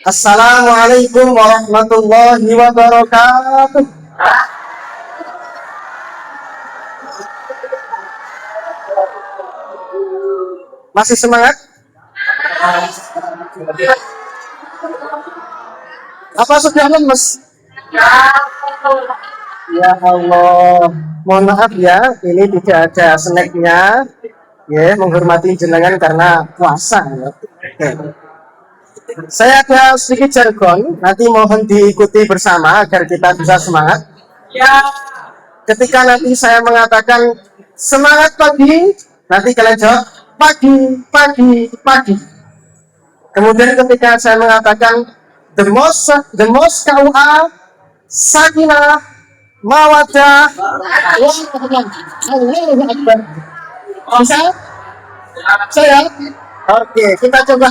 Assalamualaikum warahmatullahi wabarakatuh. Masih semangat? Apa sudah lemes? Ya Allah, mohon maaf ya, ini tidak ada snacknya. Ya, menghormati jenengan karena puasa. Ya. Oke. Saya ada sedikit jargon, nanti mohon diikuti bersama agar kita bisa semangat. Ya. Ketika nanti saya mengatakan semangat pagi, nanti kalian jawab pagi, pagi, pagi. Kemudian ketika saya mengatakan the most KUA, sakinah, mawadah, bisa? Saya? Oke, kita coba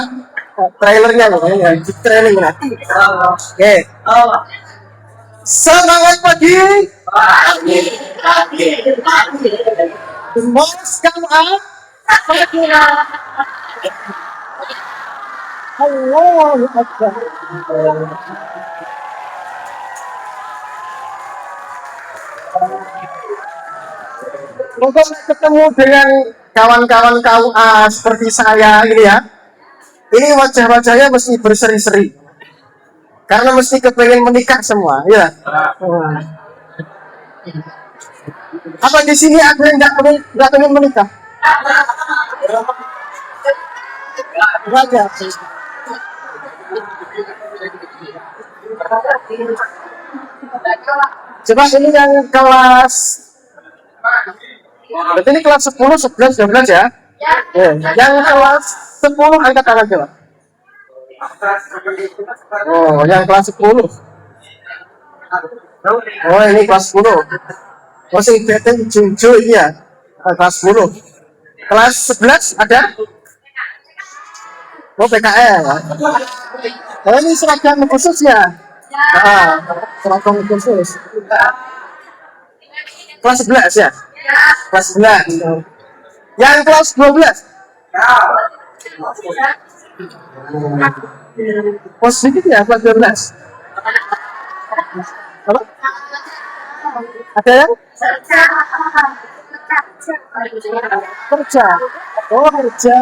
trailernya ya, trailing nanti. Oke. Semangat pagi. Pagi, pagi, pagi. The most KUA, sakinah. Allahu Akbar. Untuk ketemu dengan kawan-kawan KUA seperti saya ini ya, ini wajah-wajahnya mesti berseri-seri karena mesti kepengen menikah semua ya. Apa di sini ada yang nggak pengen menikah? Wajah. Coba ini yang kelas, berarti ini kelas 10, 11, 12 ya? Yang kelas 10 angkat tangan coba. Oh, yang kelas 10. Oh, ini kelas 10. Oh, sing beten Junjo ini ya. Kelas 10. Kelas 11 ada? Oh, PKL. Oh, ini seragam khusus ya? Seragam khusus. Kelas 11 ya? Kelas 11. Yang kelas 12? Oh, sedikit ya kelas 12. Apa? Ada yang? Kerja. Oh, kerja.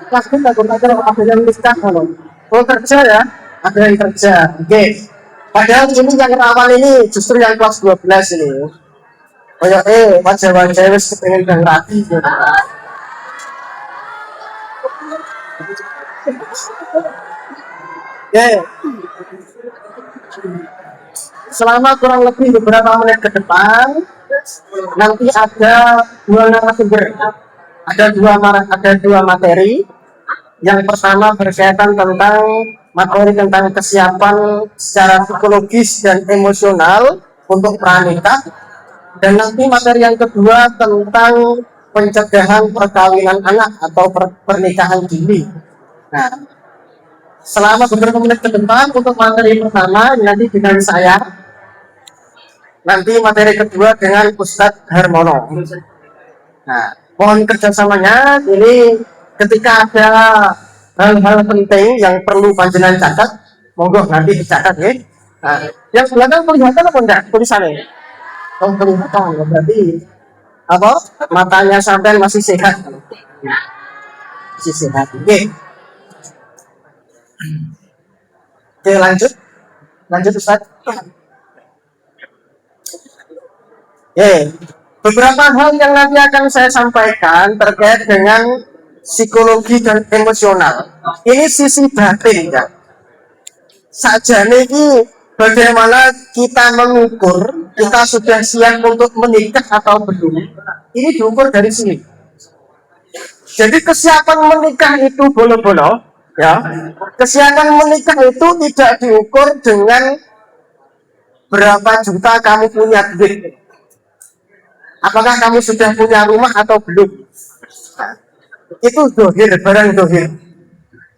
Kelas kita ada yang nikah kalau. Oh, kerja ya? Ada yang kerja. Oke. Padahal ini yang rawan ini justru yang kelas 12 ini. Oh ya, wajah-wajah wis kepengen dan rapi gitu. Selama kurang lebih beberapa menit ke depan nanti ada dua narasumber, ada dua materi. Yang pertama berkaitan tentang materi tentang kesiapan secara psikologis dan emosional untuk pranikah, dan nanti materi yang kedua tentang pencegahan perkawinan anak atau pernikahan dini. Nah, selama beberapa menit ke depan untuk materi pertama nanti dengan saya, nanti materi kedua dengan Ustadz Harmono. Nah, mohon kerjasamanya. Ini ketika ada hal-hal penting yang perlu panjenengan catat, monggo nanti dicatat ya. Nah, yang belakang kelihatan apa enggak tulisannya? Oh, kelihatan. Berarti apa? Matanya sampai masih sehat. Masih sehat. Oke. Oke, lanjut Ustaz. Beberapa hal yang nanti akan saya sampaikan terkait dengan psikologi dan emosional. Ini sisi batin ya. Sajane ini bagaimana kita mengukur kita sudah siap untuk menikah atau belum. Ini diukur dari sini. Jadi kesiapan menikah itu bolo-bolo ya. Kesiapan menikah itu tidak diukur dengan berapa juta kamu punya duit. Apakah kamu sudah punya rumah atau belum? Itu dohir, barang dohir,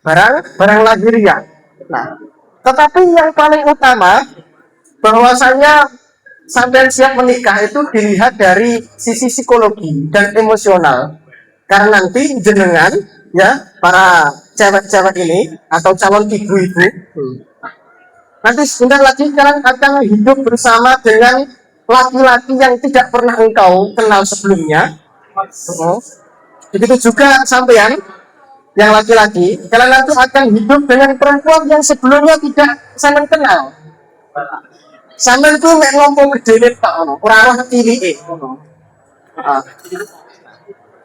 barang lahiriah. Nah, tetapi yang paling utama bahwasanya sampai siap menikah itu dilihat dari sisi psikologi dan emosional. Karena nanti jenengan ya para cewek-cewek ini atau calon ibu-ibu, nanti sebentar lagi kalian akan hidup bersama dengan laki-laki yang tidak pernah engkau kenal sebelumnya. Begitu juga sampean yang laki-laki, kalian nanti akan hidup dengan perempuan yang sebelumnya tidak sampean kenal. Sampean itu mek ngomong gedene tok ngono, ora roh tilike ngono.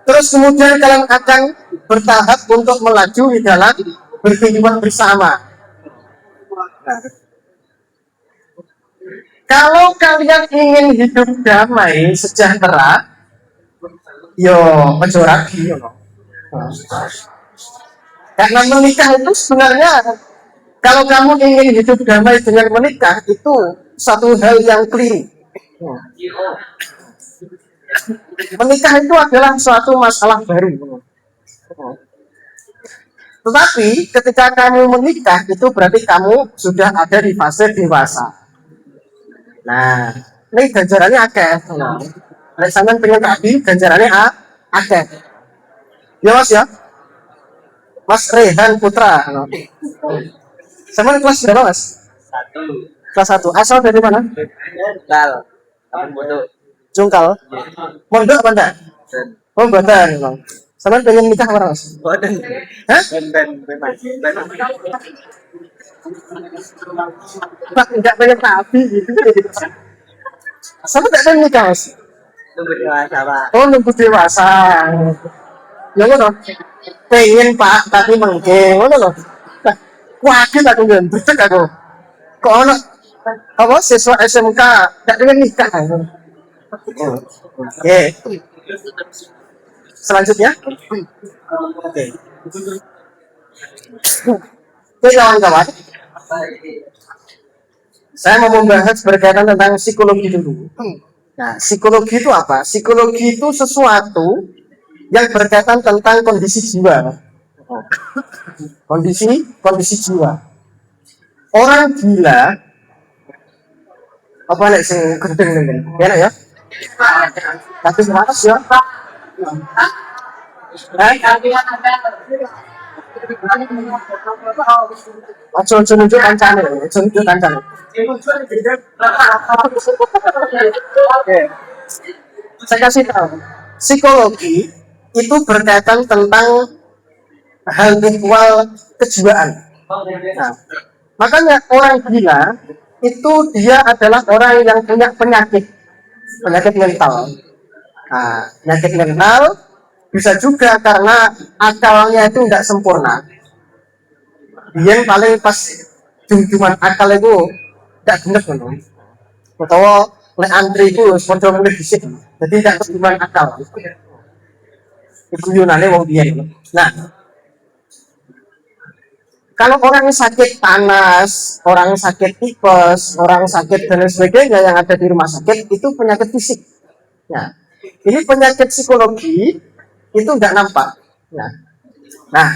Terus kemudian kalian akan bertahap untuk melaju di dalam berkehidupan bersama. Nah, kalau kalian ingin hidup damai, sejahtera, yo ojo ragu ngono. Karena menikah itu sebenarnya, kalau kamu ingin hidup damai dengan menikah, itu satu hal yang keliru. Menikah itu adalah suatu masalah baru. Tetapi ketika kamu menikah, itu berarti kamu sudah ada di fase dewasa. Nah, ini ganjarannya akeh. Nek sampean pengen tadi ganjarannya akeh. Ya Mas ya. Mas Rehan Putra. Sampean kelas berapa Mas? 1. Kelas 1. Asal dari mana? Jungkal. Kapan bodoh? Jungkal. Mondok apa enggak? Oh, Banten, Bang. Sampean pengen nikah apa Mas? Bodoh. Hah? Ben. Pak, enggak pengen tapi gitu. Sampean enggak pengen nikah Mas? Tunggu dewasa, Pak. Oh, nunggu dewasa. Ya ngono. Pengen Pak, tapi mengke ngono lho. Waduh aku ngendut aku. Kok ono apa siswa SMK enggak pengen nikah. Oke. Selanjutnya. Oke. Oke kawan-kawan. Saya mau membahas berkaitan tentang psikologi dulu. Nah, psikologi itu apa? Psikologi itu sesuatu yang berkaitan tentang kondisi jiwa. Kondisi jiwa. Orang gila apa nek sing gendeng nih? Enak ya? Tapi semangat ya. Ojo nunjuk kancane, Oke. Saya kasih tahu. Psikologi itu berkaitan tentang hal ihwal kejiwaan. Nah, makanya orang gila itu dia adalah orang yang punya penyakit mental. Nah, penyakit mental bisa juga karena akalnya itu tidak sempurna. Dia paling pas cuma akal itu tidak benar kan? Atau oleh antri itu seperti orang bisik, jadi tidak cuma akal. Itu Yunani wong dia. Nah, kalau orang sakit panas, orang sakit tipes, orang sakit dan lain sebagainya yang ada di rumah sakit itu penyakit fisik. Nah, ini penyakit psikologi itu nggak nampak. Nah,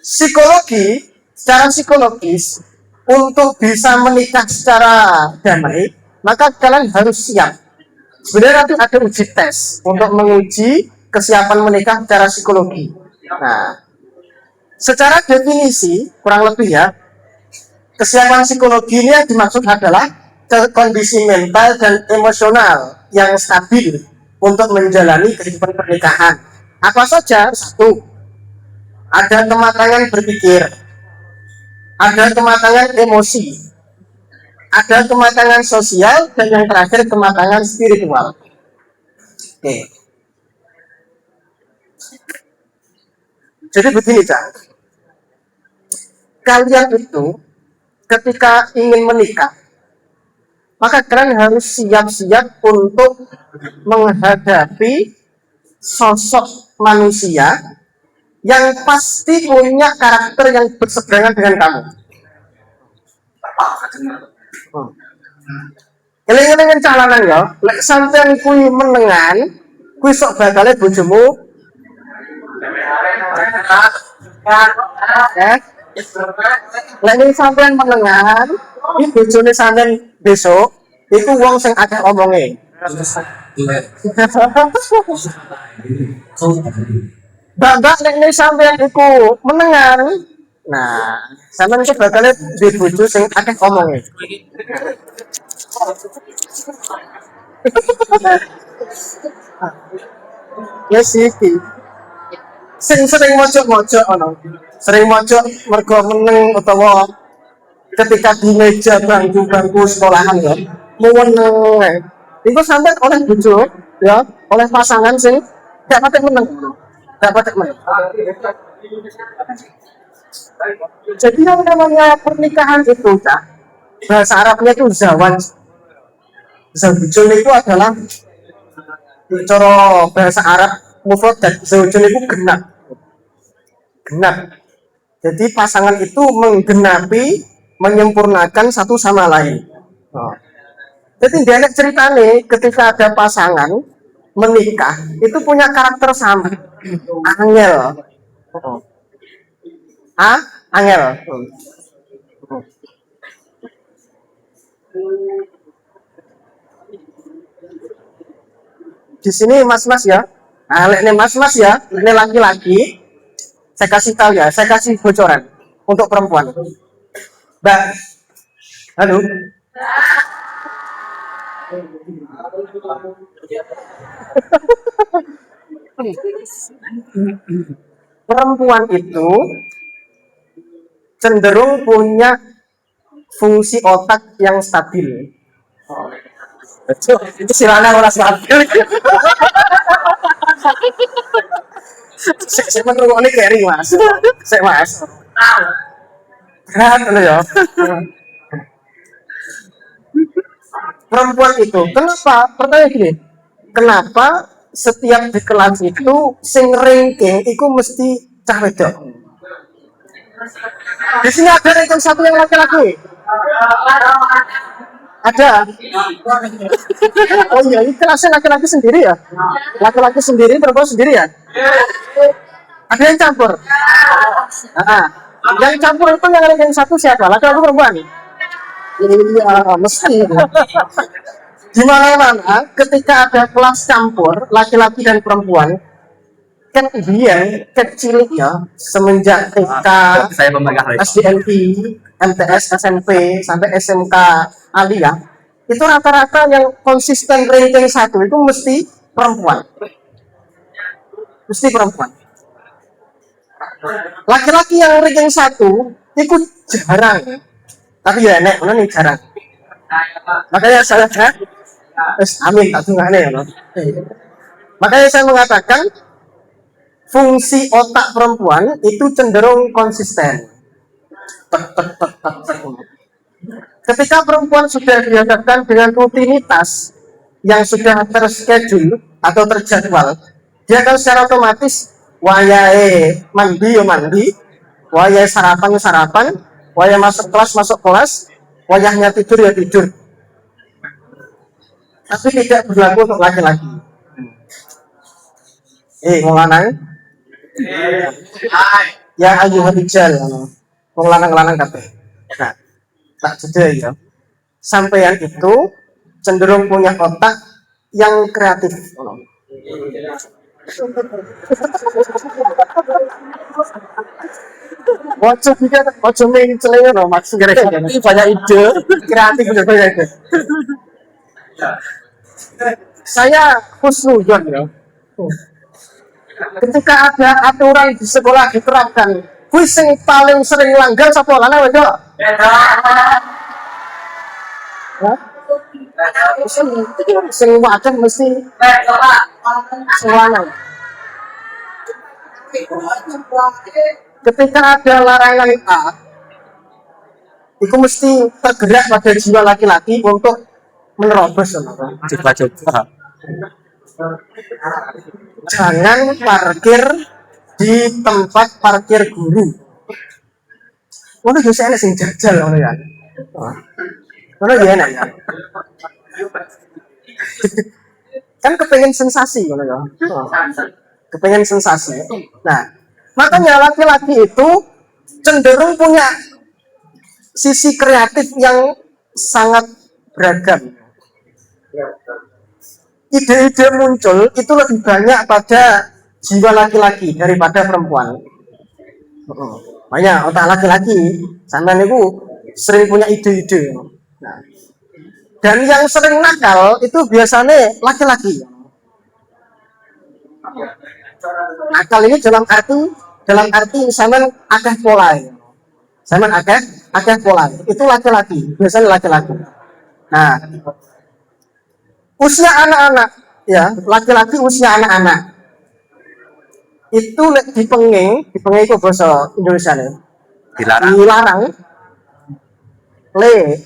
psikologi secara psikologis untuk bisa menikah secara damai, maka kalian harus siap. Sebenarnya nanti ada uji tes untuk menguji kesiapan menikah secara psikologi. Nah, secara definisi kurang lebih ya, kesiapan psikologi ini yang dimaksud adalah kondisi mental dan emosional yang stabil untuk menjalani kehidupan pernikahan. Apa saja? 1. Ada kematangan berpikir, ada kematangan emosi, ada kematangan sosial, dan yang terakhir kematangan spiritual. Oke. Jadi begini, Cak. Kalian itu ketika ingin menikah, maka kalian harus siap-siap untuk menghadapi sosok manusia yang pasti punya karakter yang berseberangan dengan kamu. Eling-eling calanan ya, lek sampean kuwi menengan, kuwi sok bakale bojomu. Lek ning sampean menengan, iki bojone sampean besok iku wong sing akeh omonge. Mbak nek nek sampean iku menengan. Nah, sampean iku bakal duwe bojo sing akeh omonge. Ya sih. Sing sering mojok-mojok ono. Sering mojok mergo meneng utawa ketika di meja bangku-bangku sekolahan ya. Meneng. Iku sampean oleh bojo ya, oleh pasangan sing gak patek meneng. Gak patek meneng. Jadi yang namanya pernikahan itu, Cak, bahasa Arabnya itu zawaj. Zawjun itu adalah cara bahasa Arab mufrad dan zawjun itu genap. Genap. Jadi pasangan itu menggenapi, menyempurnakan satu sama lain. Oh. Jadi dia ceritanya ketika ada pasangan menikah itu punya karakter sama. Angel. Oh. Ah, angel. Di sini mas-mas ya. Nah, ini mas-mas ya, ini laki-laki. Saya kasih tahu ya, saya kasih bocoran untuk perempuan. Mbak, halo. Perempuan itu cenderung punya fungsi otak yang stabil. Itu silahkan orang stabil. Saya menurut ini carry mas. Saya mas. Berat ya. Perempuan itu, kenapa? Pertanyaan gini, kenapa setiap di kelas itu sing ranking itu mesti cah wedok? Di sini ada ranking satu yang laki-laki. Ada. Oh iya, ini kelasnya laki-laki sendiri ya? Laki-laki sendiri, perempuan sendiri ya? Ada yang campur? Nah, yang campur itu yang ranking satu siapa? Laki-laki perempuan? Iya, mesti. Di mana-mana ketika ada kelas campur laki-laki dan perempuan, kan dia kecil ya semenjak TK, SDNP, MTS, SMP sampai SMK Alia, itu rata-rata yang konsisten ranking satu itu mesti perempuan, mesti perempuan. Laki-laki yang ranking satu itu jarang. Tapi ya nek mana nih jarang. Makanya saya amin tak tungane ya. Makanya saya mengatakan fungsi otak perempuan itu cenderung konsisten. Ketika perempuan sudah dihadapkan dengan rutinitas yang sudah terschedule atau terjadwal, dia akan secara otomatis wayahe mandi ya mandi, wayahe sarapan ya sarapan, wayah masuk kelas, wayahnya tidur ya tidur. Tapi tidak berlaku untuk laki-laki. Mau lanang? Ya ayu hijal, mau lanang kabeh. Nah, tak jeda ya. Sampeyan itu cenderung punya otak yang kreatif. Ojo main celenge no maksudnya banyak ide kreatif banyak ide. Saya husnuzon ya. Ketika ada aturan di sekolah diterapkan, kuis sing paling sering langgar sapa lanang wedok? Sing wadah mesti sing lanang. Ketika ada larangan A, itu mesti tergerak pada jiwa laki-laki untuk menerobos. Coba. Jangan parkir di tempat parkir guru. Ono yo sing sing jajal ngono ya. Ono ya enak ya. Kan kepengen sensasi ngono ya. Kepengen sensasi. Nah, makanya laki-laki itu cenderung punya sisi kreatif yang sangat beragam. Ide-ide muncul itu lebih banyak pada jiwa laki-laki daripada perempuan. Banyak otak laki-laki sampean itu sering punya ide-ide. Nah, dan yang sering nakal itu biasanya laki-laki. Nakal ini dalam arti sampean akeh pola. Sampean akeh pola. Itu laki-laki, biasanya laki-laki. Nah, usia anak-anak ya, laki-laki usia anak-anak itu dipenging itu bahasa Indonesia nih. Dilarang.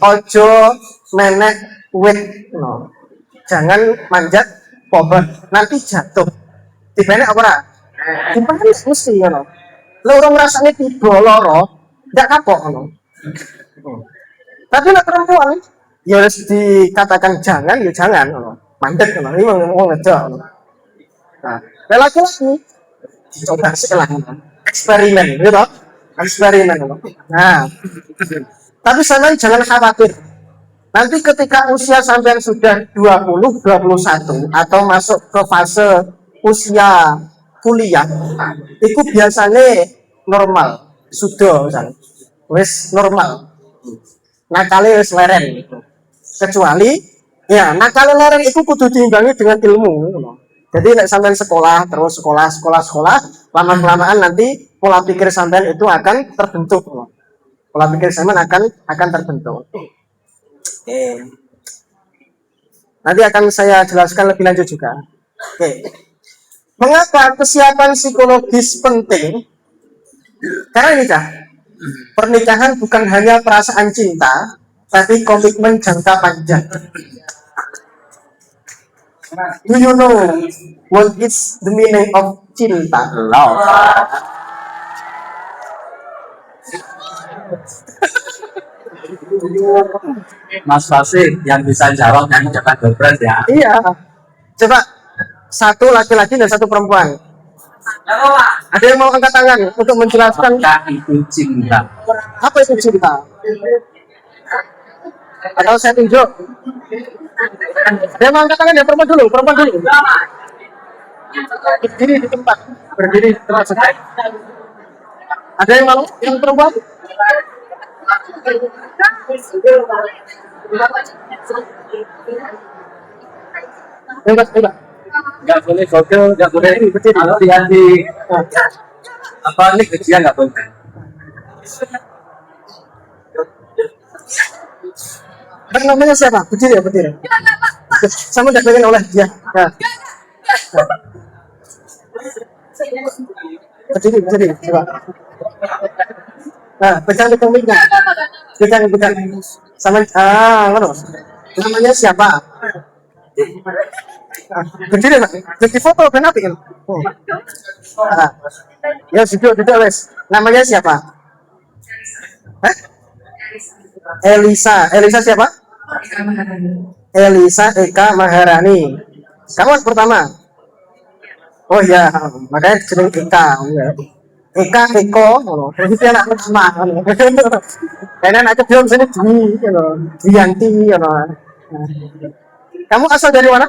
Ojo menek wit no. Jangan manjat pohon, nanti jatuh. Dibene apa ora? Dibene mesti ngono. Lha ora ngrasane tiba lara, ndak kapok ngono. Tapi nek perempuan ya harus dikatakan jangan ya jangan ngono. Mandek ngono. Ini ngomong ngejak ngono. Nah, laki-laki coba setelah eksperimen gitu. Eksperimen ngono. Nah, tapi sampean jangan khawatir. Nanti ketika usia sampean sudah 20, 21 atau masuk ke fase usia kuliah, itu biasanya normal, sudah misalnya. Wis normal. Nakale wis leren. Kecuali ya nakale leren itu kudu diimbangi dengan ilmu. Jadi nek sampean sekolah terus sekolah, lama-kelamaan nanti pola pikir sampean itu akan terbentuk. Pola pikir sampean akan terbentuk. Oke. Nanti akan saya jelaskan lebih lanjut juga. Oke. Mengapa kesiapan psikologis penting? Karena ini pernikahan bukan hanya perasaan cinta, tapi komitmen jangka panjang. Do you know what is the meaning of cinta? Love. Mas Fasih yang bisa jawab yang dapat dobres ya. Iya. Coba satu laki-laki dan satu perempuan. Ada yang mau angkat tangan untuk menjelaskan Apakah itu cinta? apa itu cinta? Atau saya tunjuk? Ada yang mau angkat tangan ya, perempuan dulu. Berdiri di tempat saja. Ada yang mau? Yang perempuan? Enggak. Nggak boleh gogel, nggak boleh kalau lihat di apa ini kecil nggak boleh. Namanya siapa? Berdiri. Sama udah pengen oleh dia. Nah. Berdiri. Coba. Nah, pegang miknya. Pegang. Sama ngono. Namanya siapa? Berdiri, Pak. Jadi foto ben apik. Nah. Ya, video wes. Namanya siapa? Elisa siapa? Elisa Eka Maharani. Kamu pertama. Oh iya, makanya jeneng Eka Eko, itu anak pertama. Karena anak kedua misalnya Dwiyanti. Kamu asal dari mana?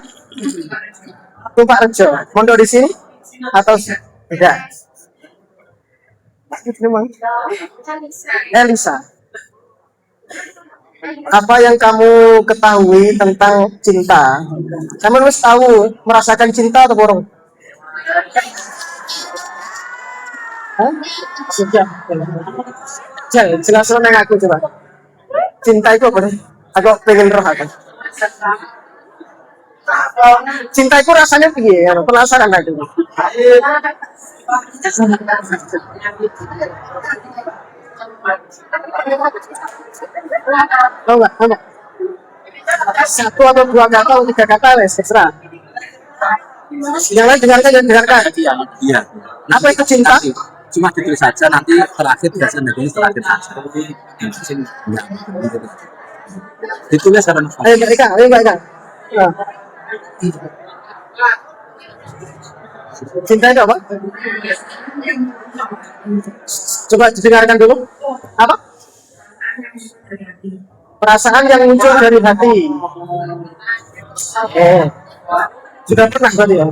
Tumpak Rejo. Mondok di sini atau tidak? Memang. Elisa. Apa yang kamu ketahui tentang cinta? Kamu harus tahu merasakan cinta atau borong? Sudah. Jelaskan yang aku coba. Cinta itu apa nih? Aku pengen roh aku. Cinta itu rasanya piye? Penasaran aku. Oh enggak. Satu atau dua kata atau tiga kata wes terserah. Yang lain dengarkan. Iya. Apa itu cinta? Cuma ditulis saja, nanti terakhir biasanya terakhir saja. Ditulis kan? Ayo Mbak Ika. Nah. Cinta itu apa? Coba didengarkan dulu. Apa? Perasaan yang muncul dari hati. Sudah pernah berarti ya?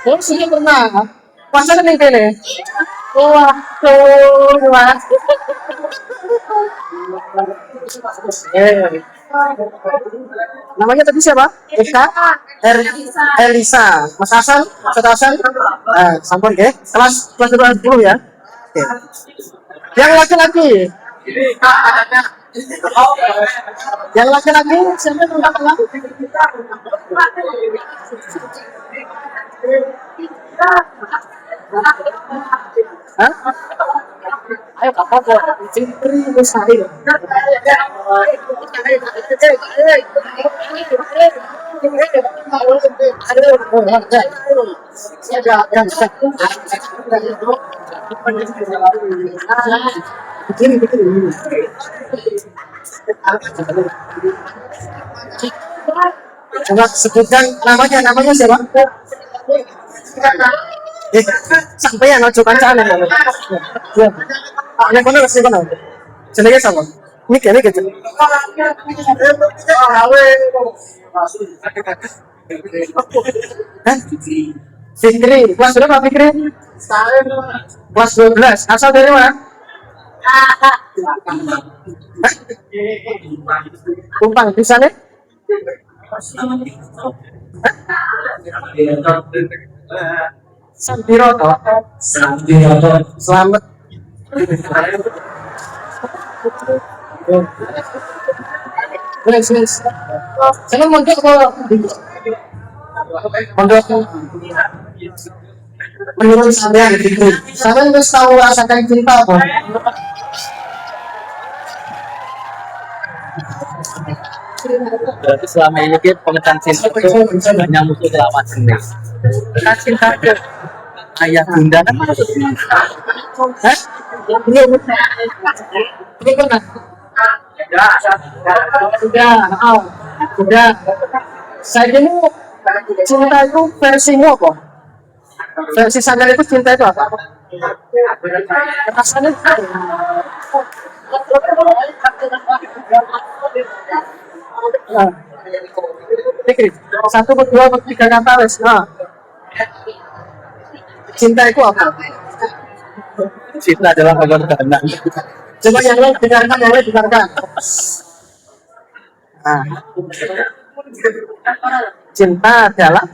Oh, sudah pernah. Masa ning kene? Waduh, Mas. Eh, namanya tadi siapa? Eka? Elisa. Mas Hasan? Mas Hasan? Sampun ya. Kelas 10 ya. Oke. Yang laki-laki. Yang laki-laki siapa yang tangan? Hah? Ayo kakak kok. Fitri Musail. Begini, begini. Coba sebutkan namanya siapa? Sampai yang ojo kancane. Ya. Nek kono wis kono. Jenenge sapa? Mik. Hah? Fikri. Kelas berapa Fikri? Kelas 12. Asal dari mana? Kumpang bisa nih? Sampiroto. Selamat. Wes. Saya mondok kok. Mondok. Menurut sampean itu, sampean wis tahu rasakan cinta apa? Berarti selama ini kita pengecan cinta itu hanya musuh selamat sendiri. Pengecan cinta itu ayah bunda kan maksudnya. Hah? Belum pernah. Sudah. Saya ini cinta itu versimu apa? Versi sandal itu cinta itu apa? Rasanya nah, Fikri, 1, 2, 3 kata wes. Nah, cinta itu apa? Cinta adalah pengorbanan. Coba yang lain dengarkan. Nah, cinta adalah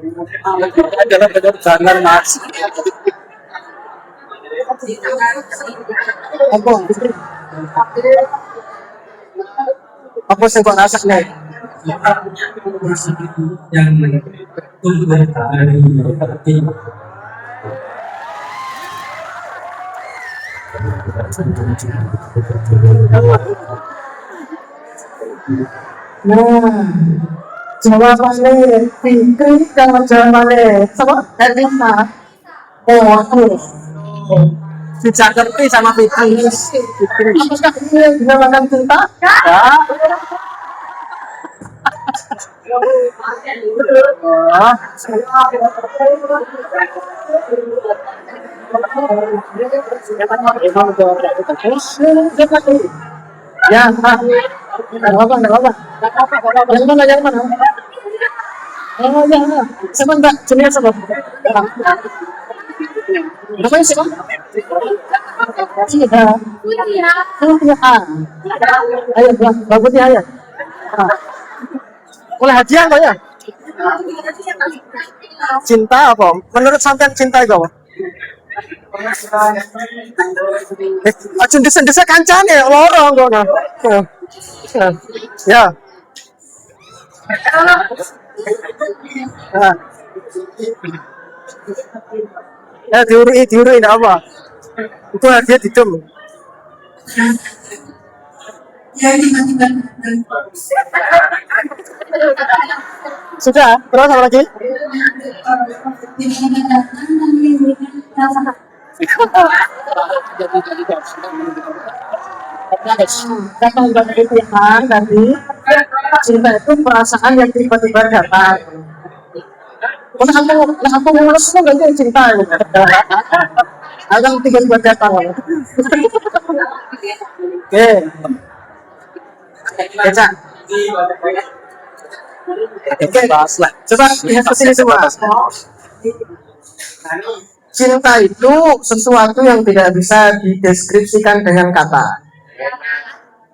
Pengorbanan mas. apa sih kok rasak nih? Yang untuk bertahan. Nah, jawabannya Fikri kalau jawabannya sama Elisa. Oh, tidak ngerti sama Fikri. Apakah ini dinamakan cinta? Ya, nggak apa. Yang mana? Oh ya, sebentar, jenis apa? Namanya siapa? Iya. Ayo, bagus ya. Mulai hadiah kok ya? Cinta apa? Menurut sampean cinta itu apa? Aja desa kancane loro ngono. Ya. Ya diurui enggak apa. Itu hadiah didem. Sudah, terus apa lagi? Datang dari Tuhan tadi, cinta itu perasaan yang tiba-tiba datang. Aku ngurus tuh gak cinta ya. Kadang tiba-tiba datang. Oke. Baca. Oke, coba lihat ke sini semua. Cinta itu sesuatu yang tidak bisa dideskripsikan dengan kata.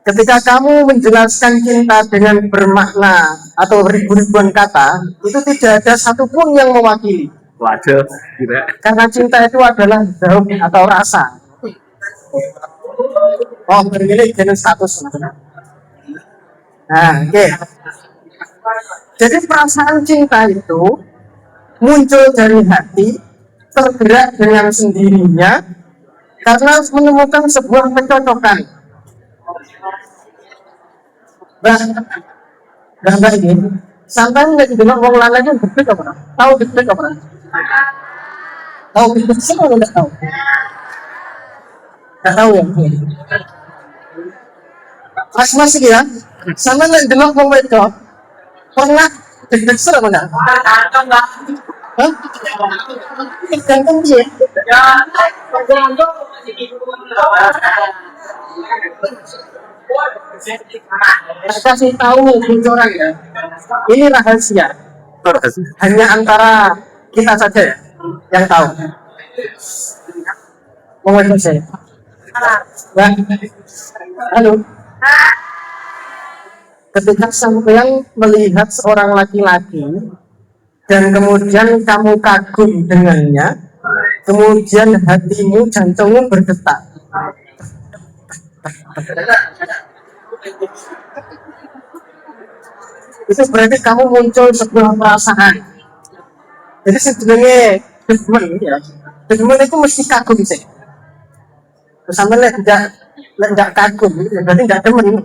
Ketika kamu menjelaskan cinta dengan bermakna atau ribu-ribuan kata, itu tidak ada satupun yang mewakili. Waduh, gitu ya. Karena cinta itu adalah daun atau rasa. Oh, ini jenis status. Nah, oke. Jadi perasaan cinta itu muncul dari hati, tergerak dengan sendirinya karena menemukan sebuah kecocokan. Mbak ini, sampai nggak bilang wong lanang itu gede apa? Tahu gede apa? Tahu gede sih atau nggak tahu? Nggak tahu ya. Mas ya, sama nggak bilang wong itu pernah gede sih apa nggak? Hah? Tergantung dia. Saya kasih tahu bocoran ya. Ini rahasia. Hanya antara kita saja ya yang tahu. Mau saya. Bang. Halo. Ketika sampean melihat seorang laki-laki dan kemudian kamu kagum dengannya, kemudian hatimu, jantungmu berdetak. Itu berarti kamu muncul sebuah perasaan. Jadi sebenarnya demen itu mesti kagum sih. Sampai tidak kagum, berarti tidak demen.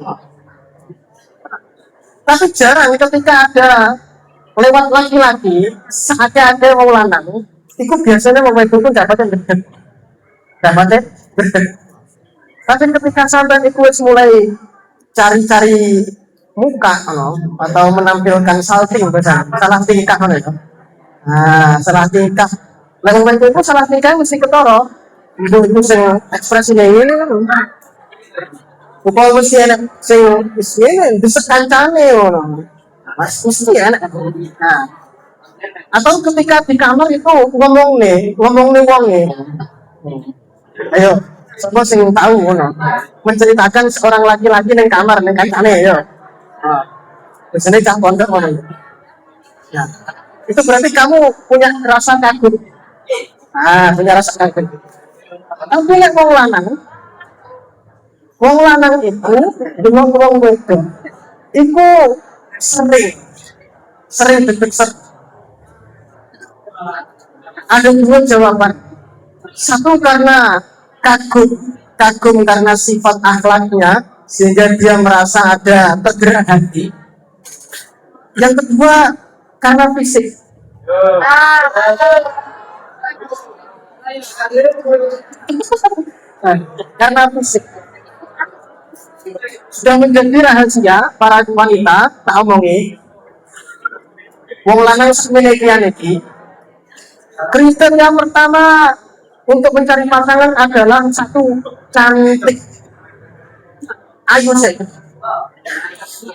Tapi jarang ketika ada lewat laki-laki, saatnya ada yang mau lanang, itu biasanya mau itu pun dapatnya gede. Tapi ketika sampai itu mulai cari-cari muka, atau menampilkan salting, salah tingkah, salah tingkah. Lalu itu salah tingkah mesti ketoro. Itu ekspresinya ini kan. Upaya mesti enak, ini bisa kancane, mas mesti enak. Nah, atau ketika di kamar itu ngomong nih wong nih. Ayo, semua sing tahu, menceritakan seorang laki-laki di kamar nih kancane, ayo. Biasanya cak pondok, Nah, itu berarti kamu punya rasa kagum. Punya rasa kagum. Tapi yang wong lanang itu dengan wong wedok itu sering deket. Ada dua jawaban. Satu karena kagum karena sifat akhlaknya sehingga dia merasa ada tergerak hati. Yang kedua karena fisik. Karena fisik sudah menjadi rahasia para wanita tak omongi wong lanang semenikian iki. Kriteria pertama untuk mencari pasangan adalah satu, cantik, ayu sih.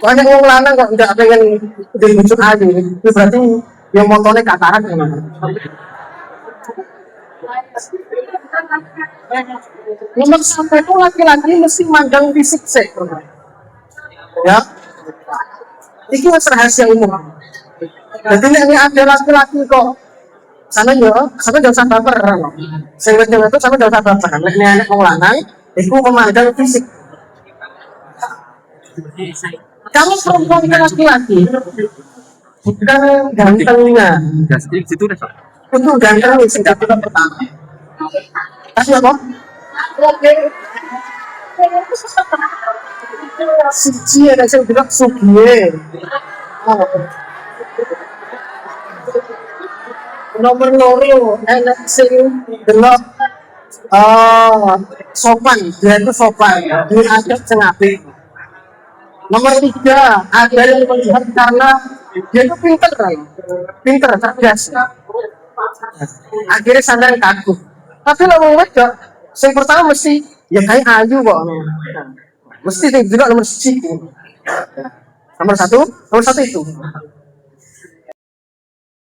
Banyak wong lanang kok tidak pengen dibujuk ayu, itu berarti yang motornya kataran ya. Nomor satu itu laki-laki mesti mandang fisik sih, ya. Ini rahasia umum. Jadi ini ada laki-laki kok, sana jangan usah baper. Sehingga itu sama jangan usah baper. Ini anak mau lanang, itu memandang fisik. Kamu perempuan laki-laki, bukan gantengnya. Untuk ganteng ini singkat pertama. Kasih apa? Oke. Siji ada yang bilang sugie. Nomor loro enak sing delok sopan, dia itu sopan, dia adab sing apik. Nomor 3 ada yang melihat karena dia itu pinter, cerdas. Akhirnya sadar kagum. Tapi lalu wedok, yang pertama mesti ya kayak ayu kok. Mesti juga nomor 1. Nomor satu itu.